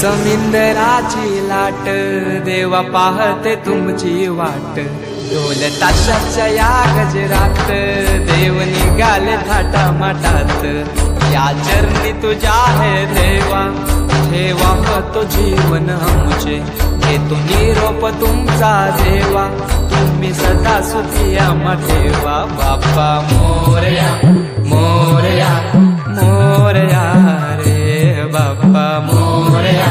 समिंदराची लाट देवा पाहते तुमची वाट ढोल ताशाच्या या गजरात देव निघाले थाटामाटात या चरणी तुझ्या है देवा ठेवा तो जीवन आमचे घेतो निरोप तुमचा देवा तुम्ही सदा सुखी आम्हा ठेवा बाप्पा मोरया मोरया मोरया रे बाप्पा मोरया